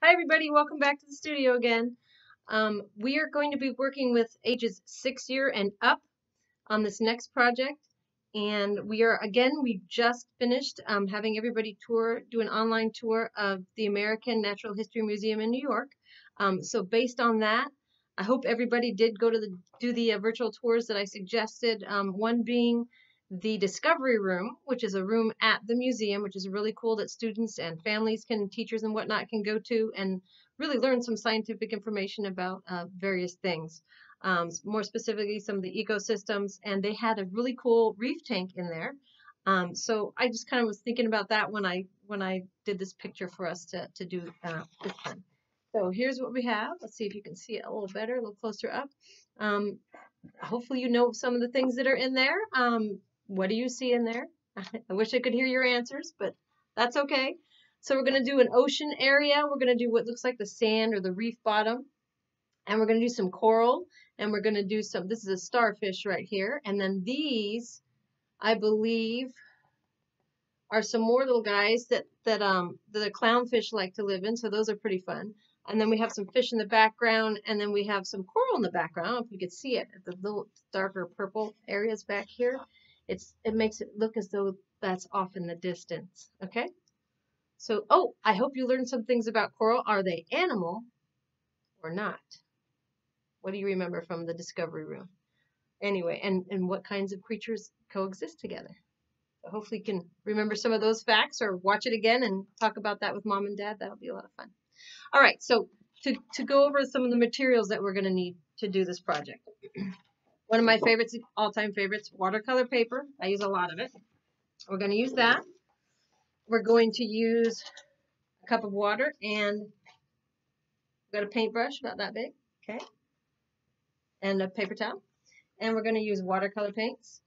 Hi everybody, welcome back to the studio again. We are going to be working with ages 6 year and up on this next project. And we just finished having everybody do an online tour of the American Natural History Museum in New York. So based on that, I hope everybody did go to do the virtual tours that I suggested. One being the Discovery Room, which is a room at the museum, which is really cool that students and families teachers and whatnot can go to and really learn some scientific information about various things. More specifically, some of the ecosystems, and they had a really cool reef tank in there. So I just kind of was thinking about that when I did this picture for us to do this time. So here's what we have. Let's see if you can see it a little better, a little closer up. Um, Hopefully you know some of the things that are in there. What do you see in there? I wish I could hear your answers, but that's okay. So we're going to do an ocean area. We're going to do what looks like the sand or the reef bottom. And we're going to do some coral. And we're going to do this is a starfish right here. And then these, I believe, are some more little guys that the clownfish like to live in. So those are pretty fun. And then we have some fish in the background, and then we have some coral in the background. I don't know if you could see it, the little darker purple areas back here. It makes it look as though that's off in the distance. Okay. So, oh, I hope you learned some things about coral. Are they animal or not? What do you remember from the Discovery Room? Anyway, and what kinds of creatures coexist together? So hopefully you can remember some of those facts or watch it again and talk about that with mom and dad. That'll be a lot of fun. All right, so to go over some of the materials that we're going to need to do this project. One of my favorites, all-time favorites, watercolor paper. I use a lot of it. We're going to use that. We're going to use a cup of water, and we've got a paintbrush about that big, okay, and a paper towel. And we're going to use watercolor paints.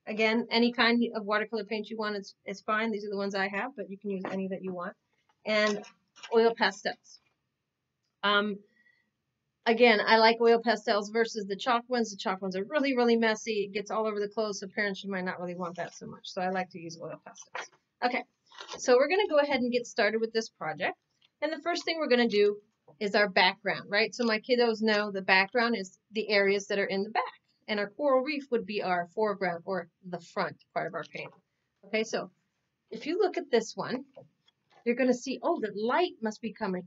Again, any kind of watercolor paint you want is fine. These are the ones I have, but you can use any that you want. And oil pastels. Again, I like oil pastels versus the chalk ones. The chalk ones are really, really messy. It gets all over the clothes, so parents, you might not really want that so much. So I like to use oil pastels. Okay, so we're going to go ahead and get started with this project. And the first thing we're going to do is our background, right? So my kiddos know the background is the areas that are in the back. And our coral reef would be our foreground or the front part of our painting. Okay, so if you look at this one, you're going to see, oh, the light must be coming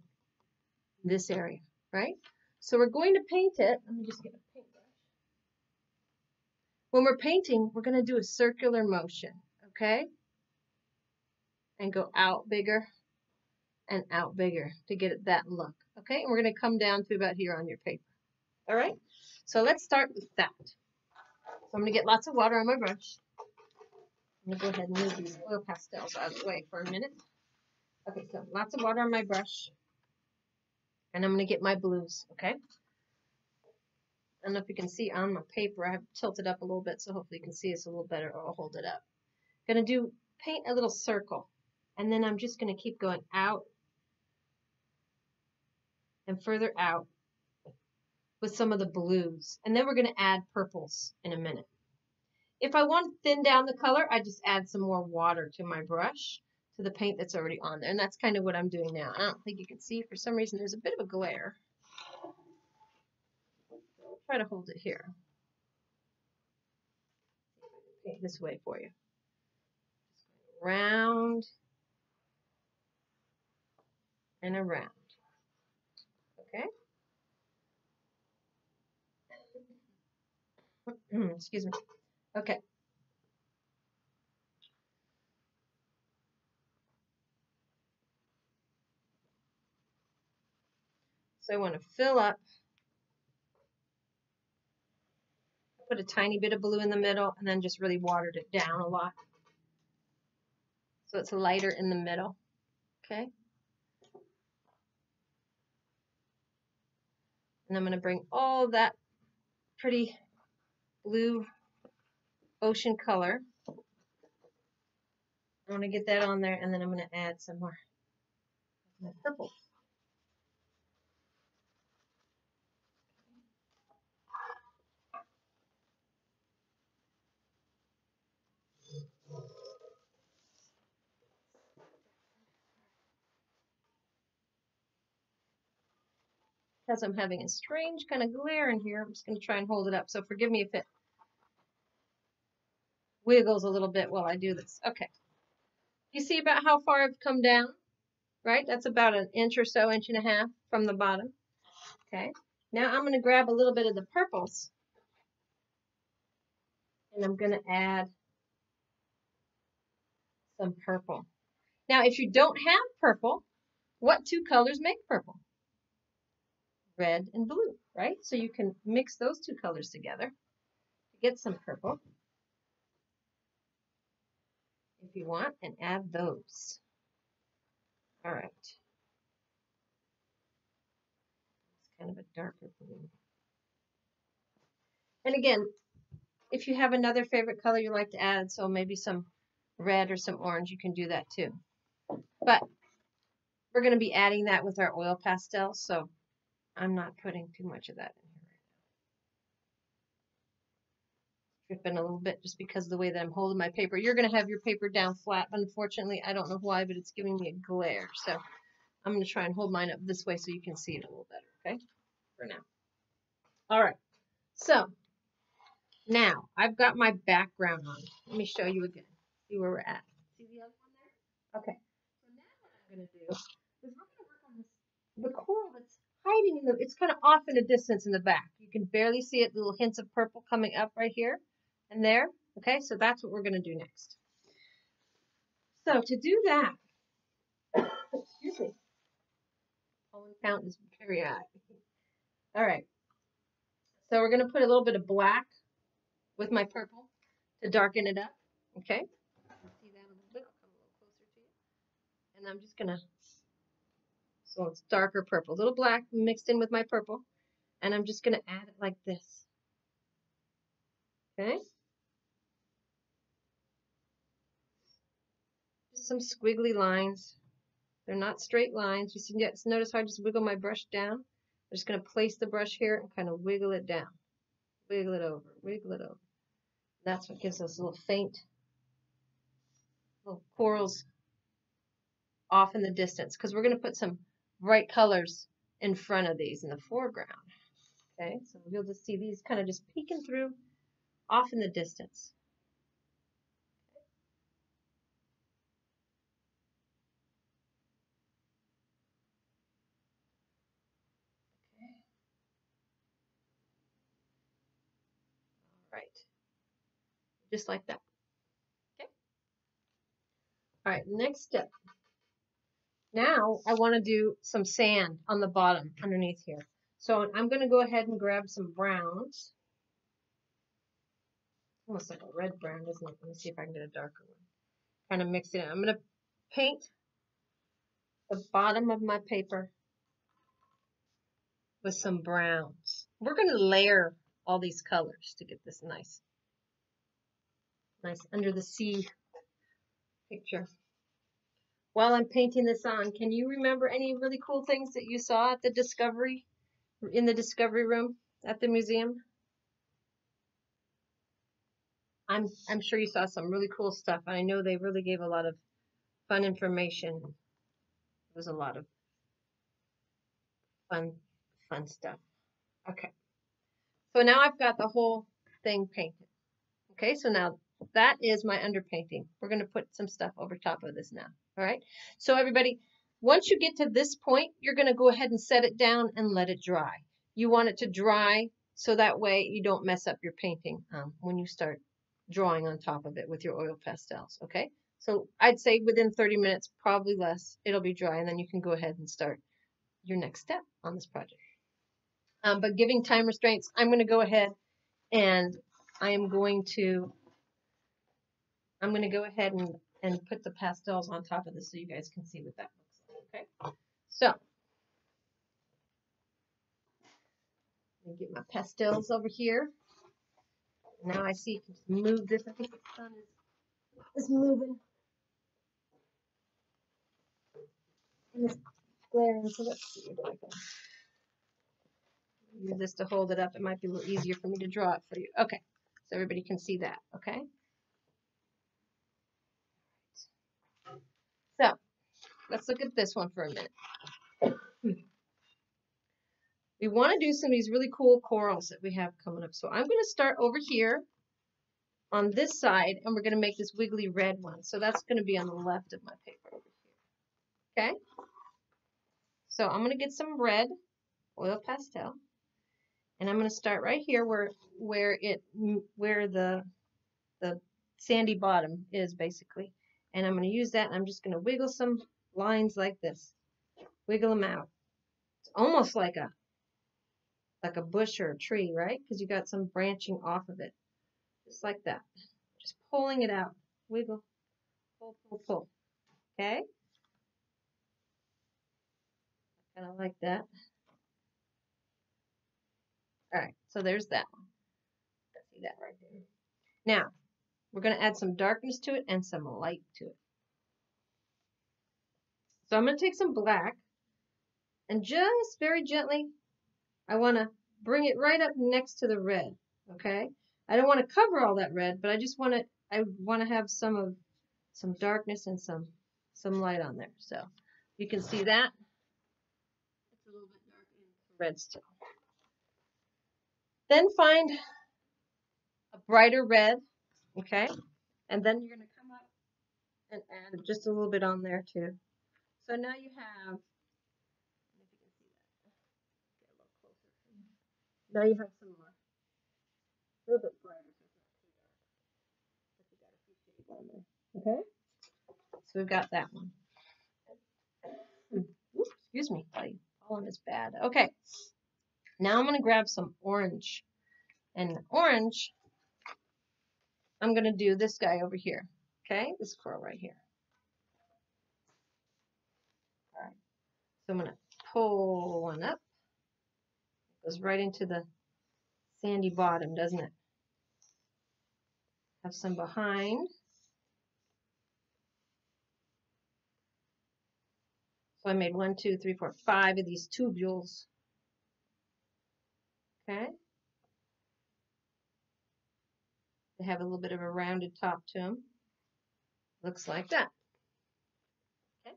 in this area, right? So we're going to paint it. Let me just get a paintbrush. When we're painting, we're going to do a circular motion, okay? And go out bigger and out bigger to get it that look, okay? And we're going to come down to about here on your paper. All right? So let's start with that. So I'm going to get lots of water on my brush. I'm going to go ahead and move these oil pastels out of the way for a minute. Okay, so lots of water on my brush. And I'm going to get my blues, okay? I don't know if you can see on my paper. I have tilted up a little bit, so hopefully you can see this a little better, or I'll hold it up. I'm going to paint a little circle. And then I'm just going to keep going out and further out with some of the blues. And then we're going to add purples in a minute. If I want to thin down the color, I just add some more water to my brush, to the paint that's already on there. And that's kind of what I'm doing now. I don't think you can see. For some reason, there's a bit of a glare. I'll try to hold it here. Paint this way for you. Round and around. Okay? Excuse me. Okay. So I want to fill up. Put a tiny bit of blue in the middle and then just really watered it down a lot. So it's lighter in the middle. Okay? And I'm going to bring all that pretty blue ocean color. I want to get that on there, and then I'm going to add some more purple. because I'm having a strange kind of glare in here, I'm just going to try and hold it up. So forgive me if it wiggles a little bit while I do this. Okay. You see about how far I've come down, right? That's about an inch or so, inch and a half from the bottom. Okay. Now I'm going to grab a little bit of the purples and I'm going to add some purple. Now, if you don't have purple, what two colors make purple? Red and blue, right? So you can mix those two colors together to get some purple if you want and add those. All right. It's kind of a darker blue. And again, if you have another favorite color you like to add, so maybe some red or some orange, you can do that too. But we're going to be adding that with our oil pastel, so I'm not putting too much of that in here right now. Dripping a little bit just because of the way that I'm holding my paper. You're going to have your paper down flat. Unfortunately, I don't know why, but it's giving me a glare. So I'm going to try and hold mine up this way so you can see it a little better, okay? For now. All right. So now I've got my background on. Let me show you again. See where we're at. See the other one there? Okay. So now what I'm going to do is we're going to work on this, the coral that's hiding in the, it's kind of off in the distance in the back. You can barely see it, little hints of purple coming up right here and there. Okay, so that's what we're going to do next. So to do that, excuse me, pollen count is very high. All right, so we're going to put a little bit of black with my purple to darken it up. Okay, see that a little bit? I'll come a little closer to you. And I'm just going to, so it's darker purple, a little black mixed in with my purple. And I'm just going to add it like this. Okay. Just some squiggly lines. They're not straight lines. You see, notice how I just wiggle my brush down? I'm just going to place the brush here and kind of wiggle it down. Wiggle it over, wiggle it over. That's what gives us a little faint little corals off in the distance, because we're going to put some bright colors in front of these in the foreground. Okay, so you'll just see these kind of just peeking through off in the distance. Okay. All right. Just like that. Okay. All right, next step. Now I want to do some sand on the bottom underneath here. So I'm going to go ahead and grab some browns. Almost like a red brown, isn't it? Let me see if I can get a darker one. Kind of mix it in. I'm going to paint the bottom of my paper with some browns. We're going to layer all these colors to get this nice under the sea picture. While I'm painting this on, can you remember any really cool things that you saw at the Discovery, in the Discovery room at the museum? I'm sure you saw some really cool stuff. I know they really gave a lot of fun information. There was a lot of fun stuff. Okay. So now I've got the whole thing painted. Okay, so now that is my underpainting. We're going to put some stuff over top of this now. All right. So everybody, once you get to this point, you're going to go ahead and set it down and let it dry. You want it to dry so that way you don't mess up your painting when you start drawing on top of it with your oil pastels. Okay. So I'd say within 30 minutes, probably less, it'll be dry, and then you can go ahead and start your next step on this project. But giving time restraints, I'm going to go ahead and I'm going to go ahead and put the pastels on top of this so you guys can see what that looks like. Okay, so let me get my pastels over here. Now I see you can just move this. I think the sun is moving. And it's glaring, so let's see if I can use this to hold it up. It might be a little easier for me to draw it for you. Okay, so everybody can see that. Okay. So let's look at this one for a minute. We want to do some of these really cool corals that we have coming up. So I'm going to start over here on this side, and we're going to make this wiggly red one. So that's going to be on the left of my paper over here. Okay? So I'm going to get some red oil pastel, and I'm going to start right here where the sandy bottom is basically. And I'm going to use that, and I'm just going to wiggle some lines like this. Wiggle them out. It's almost like a bush or a tree, right? Because you got some branching off of it. Just like that. Just pulling it out. Wiggle. Pull, pull, pull. Okay? Kind of like that. All right, so there's that one. See that right there. Now, we're going to add some darkness to it and some light to it. So I'm going to take some black and just very gently, I want to bring it right up next to the red, okay? I don't want to cover all that red, but I want to have some darkness and some light on there. So you can see that. It's a little bit dark and red still. Then find a brighter red, okay? And then you're going to come up and add just a little bit on there too. So now you have, if you can see that, get a little closer. Now you have some more, a little bit brighter, so it's not too dark. But you got a few shades on there, okay? So we've got that one. Oops, excuse me, pollen is bad. Okay, now I'm going to grab some orange. And orange, I'm going to do this guy over here, okay? This coral right here. All right, so I'm going to pull one up. It goes right into the sandy bottom, doesn't it? Have some behind. So I made 1, 2, 3, 4, 5 of these tubules. Okay. They have a little bit of a rounded top to them. Looks like that. Okay.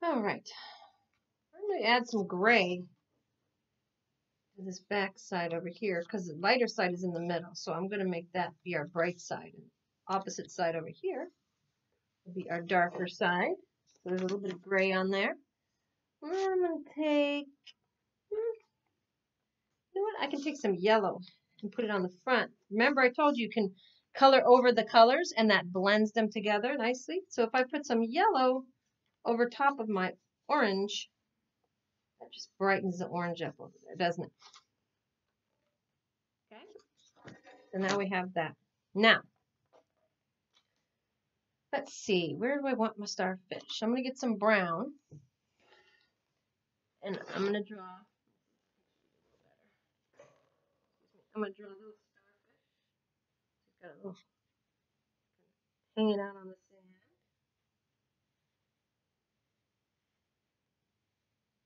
All right. I'm going to add some gray to this back side over here because the lighter side is in the middle. So I'm going to make that be our bright side. And opposite side over here will be our darker side. So there's a little bit of gray on there. And I'm going to take, you know what? I can take some yellow and put it on the front. Remember, I told you you can color over the colors and that blends them together nicely. So if I put some yellow over top of my orange, that just brightens the orange up over there, doesn't it? Okay. So now we have that. Now, let's see. Where do I want my starfish? I'm going to get some brown. And I'm going to draw. I'm going to draw a little starfish. He's got a little hanging out on the sand.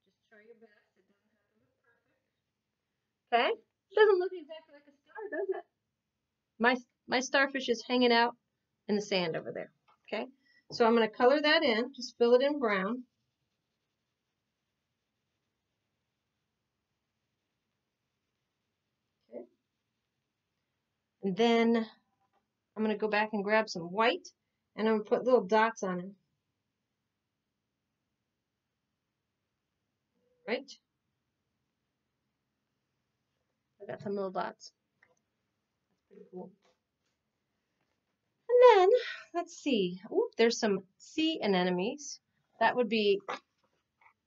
Just try your best. It doesn't have to look perfect. Okay? It doesn't look exactly like a star, does it? My starfish is hanging out in the sand over there. Okay? So I'm going to color that in. Just fill it in brown. Okay. And then I'm going to go back and grab some white, and I'm going to put little dots on it. Right? I got some little dots. That's pretty cool. And then, let's see. Ooh, there's some sea anemones. That would be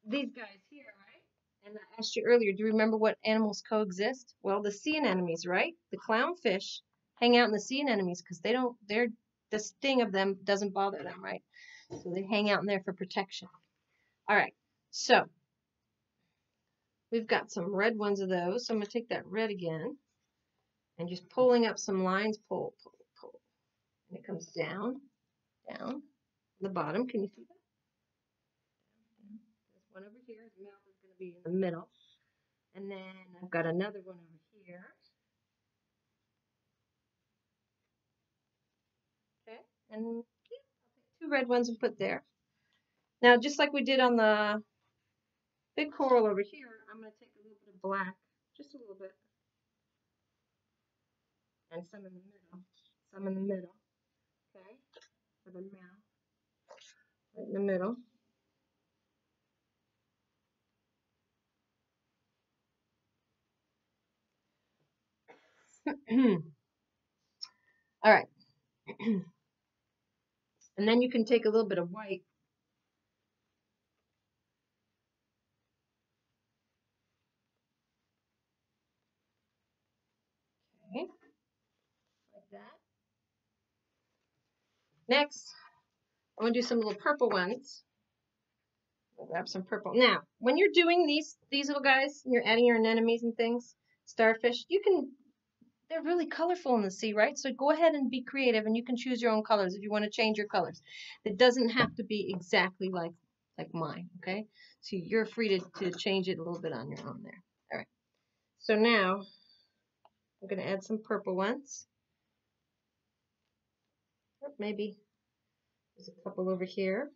these guys here, right? And I asked you earlier, do you remember what animals coexist? Well, the sea anemones, right? The clownfish hang out in the sea anemones because the sting of them doesn't bother them, right? So they hang out in there for protection. All right, so we've got some red ones of those. So I'm going to take that red again and just pulling up some lines, pull, pull, pull. And it comes down, down, the bottom. Can you see that? There's one over here. The mouth is going to be in the middle. And then I've got another one over here. Okay, and yeah, I'll take 2 red ones and put there. Now, just like we did on the big coral over here, I'm going to take a little bit of black, just a little bit, and some in the middle. Some in the middle, okay, for the mouth, right in the middle. All right. And then you can take a little bit of white. Okay, like that. Next, I'm going to do some little purple ones. I'll grab some purple. Now, when you're doing these little guys, and you're adding your anemones and things, starfish, they're really colorful in the sea, right? So go ahead and be creative, and you can choose your own colors if you want to change your colors. It doesn't have to be exactly like mine, okay? So you're free to change it a little bit on your own there. All right. So now I'm going to add some purple ones. Or maybe there's a couple over here.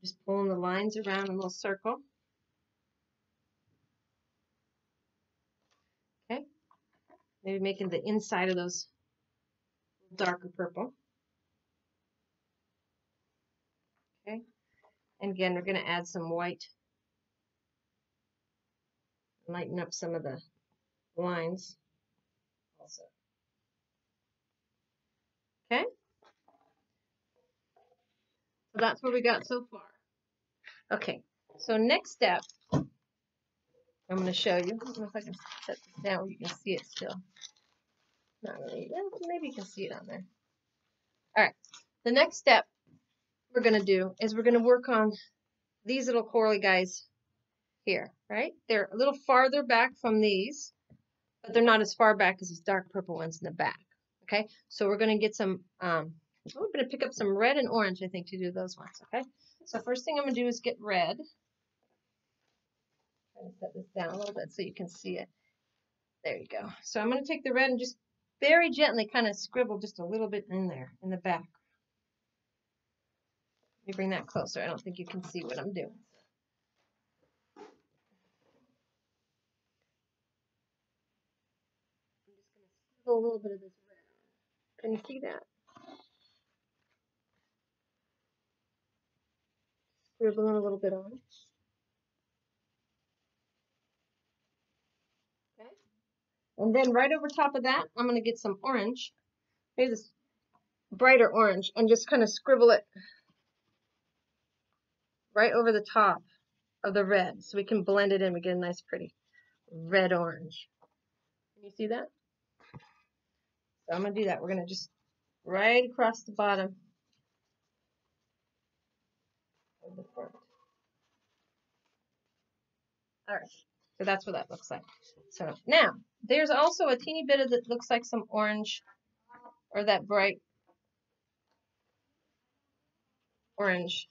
Just pulling the lines around in a little circle. Okay. Maybe making the inside of those darker purple. Okay. And again, we're going to add some white. Lighten up some of the lines also. Okay. So that's what we got so far. Okay. So next step, I'm going to show you. I don't know if I can set this down where you can see it still. Not really. Well, maybe you can see it on there. All right. The next step we're going to do is we're going to work on these little corally guys here, right? They're a little farther back from these, but they're not as far back as these dark purple ones in the back. Okay, so we're going to get some, we're going to pick up some red and orange, I think, to do those ones. Okay, so first thing I'm going to do is get red. I'm going to set this down a little bit so you can see it. There you go. So I'm going to take the red and just very gently kind of scribble just a little bit in there in the back. Let me bring that closer. I don't think you can see what I'm doing. I'm just going to scribble a little bit of this red on. Can you see that? Scribbling a little bit on. Okay. And then right over top of that, I'm going to get some orange. Maybe this brighter orange, and just kind of scribble it right over the top of the red so we can blend it in. We get a nice pretty red orange. Can you see that? So I'm going to do that. We're going to just right across the bottom of the front. All right. So that's what that looks like. So now there's also a teeny bit of that looks like some orange, or that bright orange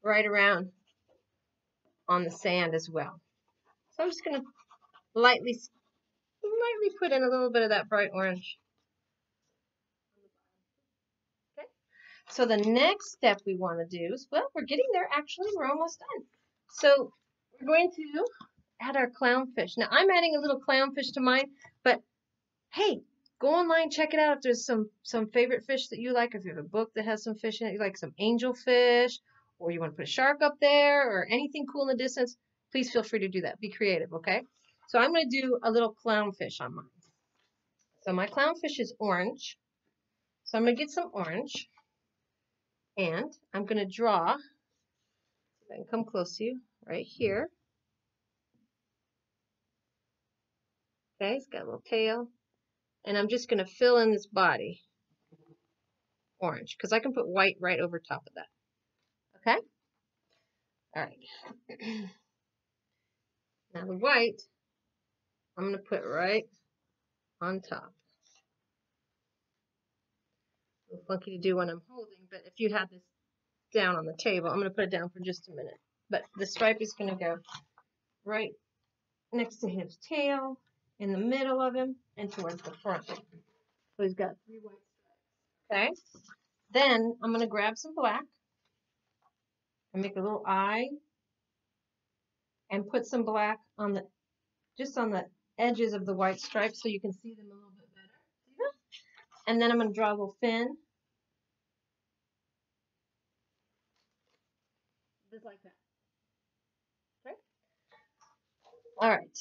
right around on the sand as well. So I'm just going to lightly put in a little bit of that bright orange. Okay. So the next step we want to do is, well, we're getting there actually. We're almost done. So we're going to add our clownfish. Now I'm adding a little clownfish to mine, but hey, go online, check it out. If there's some favorite fish that you like, if you have a book that has some fish in it, you like some angelfish, or you want to put a shark up there, or anything cool in the distance, please feel free to do that. Be creative, okay? So I'm going to do a little clownfish on mine. So my clownfish is orange. So I'm going to get some orange, and I'm going to draw, if I can come close to you, right here. Okay, it's got a little tail. And I'm just going to fill in this body orange, because I can put white right over top of that. Okay? All right. Now the white, I'm going to put right on top. A little funky to do when I'm holding, but if you had this down on the table, I'm going to put it down for just a minute. But the stripe is going to go right next to his tail, in the middle of him, and towards the front. So he's got 3 white stripes. Okay? Then I'm going to grab some black. and make a little eye and put some black on the just on the edges of the white stripes so you can see them a little bit better. See that? And then I'm going to draw a little fin. Just like that. Okay? All right.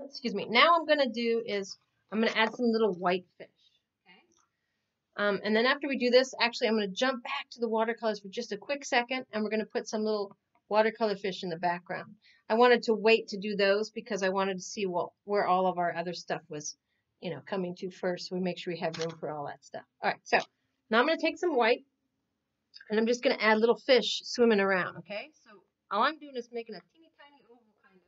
Excuse me. Now I'm going to do is I'm going to add some little white fish. Okay? And then after we do this, actually I'm going to jump back to the watercolors for just a quick second, and we're going to put some little watercolor fish in the background. I wanted to wait to do those because I wanted to see where all of our other stuff was, coming to first. So we make sure we have room for all that stuff. All right, so now I'm going to take some white, and I'm just going to add little fish swimming around, okay? So all I'm doing is making a teeny tiny oval kind of,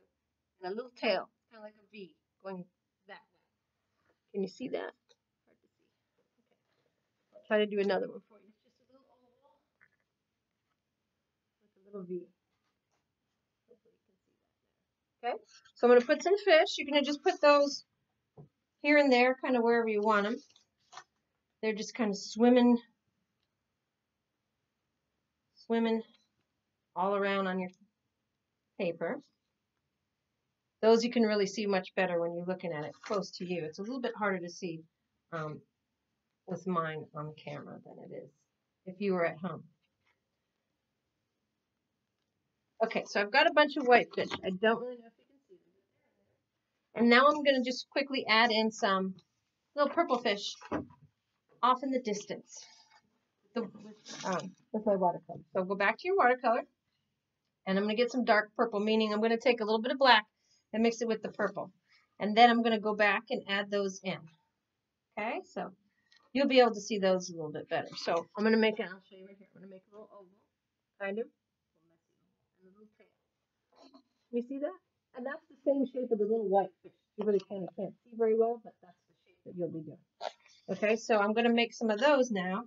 and a little tail, kind of like a V, going that way. Can you see that? Hard to see. Okay. I'll try to do another one for you. It's just a little oval with a little V. Okay, so I'm going to put some fish. You're going to just put those here and there, kind of wherever you want them. They're just kind of swimming all around on your paper. Those you can really see much better when you're looking at it close to you. It's a little bit harder to see with mine on camera than it is if you were at home. Okay, so I've got a bunch of white fish. I don't really know if you can see them. And now I'm going to just quickly add in some little purple fish off in the distance with my watercolor. So go back to your watercolor, and I'm going to get some dark purple, meaning I'm going to take a little bit of black and mix it with the purple. And then I'm going to go back and add those in. Okay, so you'll be able to see those a little bit better. So I'm going to make it, I'll show you right here. I'm going to make a little oval, kind of. A little tail. You see that? And that's the same shape of the little white fish. You really kind of can't see very well, but that's the shape that you'll be doing. Okay, so I'm going to make some of those now.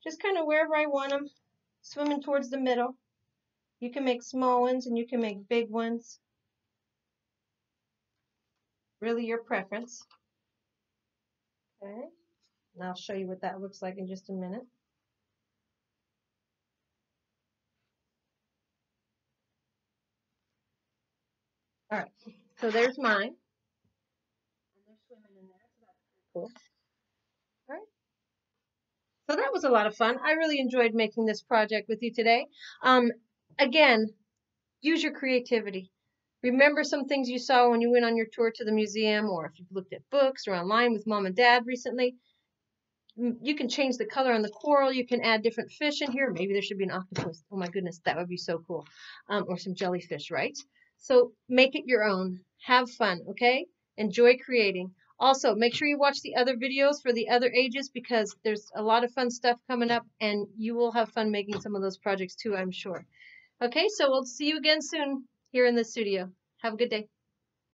Just kind of wherever I want them, swimming towards the middle. You can make small ones and you can make big ones. Really your preference. Okay, and I'll show you what that looks like in just a minute. All right, so there's mine. And they're swimming in there, so that's pretty cool. All right. So that was a lot of fun. I really enjoyed making this project with you today. Again, use your creativity. Remember some things you saw when you went on your tour to the museum, or if you've looked at books or online with Mom and Dad recently. You can change the color on the coral. You can add different fish in here. Maybe there should be an octopus. Oh my goodness, that would be so cool. Or some jellyfish, right? So make it your own. Have fun, okay? Enjoy creating. Also, make sure you watch the other videos for the other ages because there's a lot of fun stuff coming up and you will have fun making some of those projects too, I'm sure. Okay, so we'll see you again soon here in the studio. Have a good day.